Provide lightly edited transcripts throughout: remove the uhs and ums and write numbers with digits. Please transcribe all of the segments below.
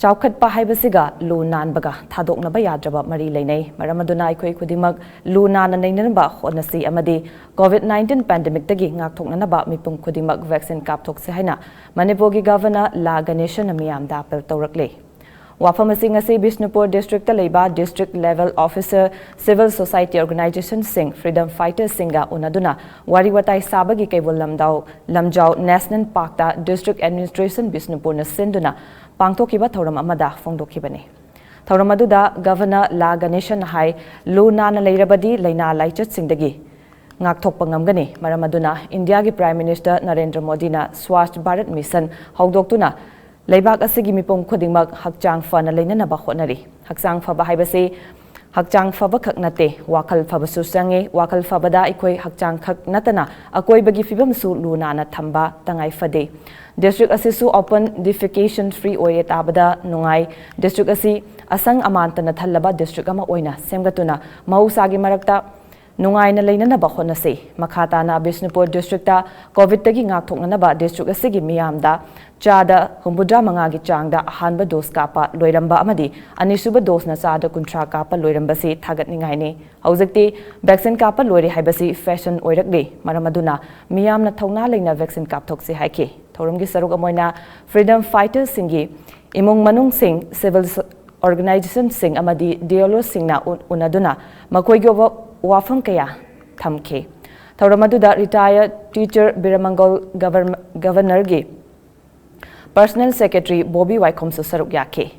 Chaukat Pahibasiga, Lu Nanbaga, Tadok Nabayadraba, Marie Lene, Maramaduna, Kudimak, Lu Nan and Nanaba, Honasi Amadi, COVID-19 pandemic tagging, Aktok Nanaba, Mipum Kudimak vaccine Kaptok Sehina, Manipogi Governor La Ganesha Namiam Dapel Torakle. Wafamasing asi Bishnupur District Taleba District Level Officer Civil Society Organization Sing Freedom Fighters Singa Unaduna Wariwatai Sabagi Kebul Lamjau National Park ta District Administration Bishnupur na Sinduna Pangtokiba Thoram Amada Fongdokibane. Thoramaduda Governor La Ganesha Hai Lu Nana Leirabadi Leina Laichat Singdagi Ngaktok Pangamgani Maramaduna India ki Prime Minister Narendra Modi na Swasth Bharat Mission Hogdoktuna Leibak asigi mipong khudingmak hakchang fana leinana ba khonari hakchang fa ba haibase hakchang fa ba khak nate wakal fa ba su sange wakal fa bada ikoi hakchang khak natana akoi bagi fibam su luna na thamba tangai fade district asisu open defecation free oye tabada nungai district asi asang amanta na thallaba district ama oina semgatuna mausagi marakta Nungai na laina na bakho na se makata na Bishnupur district ta COVID tagi ngakthok na ba district asigi miyamda chada humbudra mangagi changda ahanba dos kapa loiramba amadi anisuba dos na chada kuntra kapa loiramba se thagat ningai ne haujekti vaccine kapa loire haibasi fashion oirakle maramaduna miyamna thongna leina vaccine kapthok se haike thorumgi saruk amoina freedom fighters singi imung manung sing civil organization sing amadi dialo singna unaduna makoigo Wafam Kaya Thamke. Thoramaduda retired teacher Biramangol Governor Gi Personal Secretary Bobby Waikom Susaruk Yake.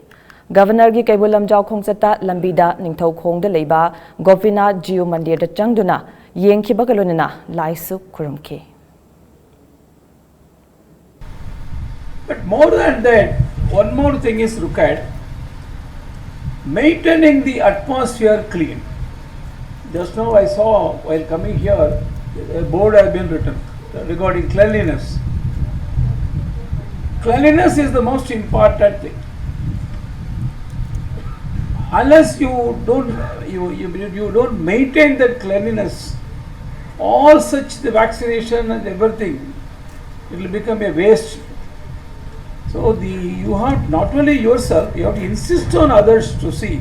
Governor Gi Kabulam Jau Kongsata Lambida Ningtau Kong de Leba Govina Geo Mandir de Changduna Yenki Bagalunina Laisu Kurumke. But more than that, one more thing is required: maintaining the atmosphere clean. Just now I saw while coming here, a board has been written regarding cleanliness. Cleanliness is the most important thing. Unless you don't maintain that cleanliness, all such the vaccination and everything, it will become a waste. So you have not only yourself, you have to insist on others to see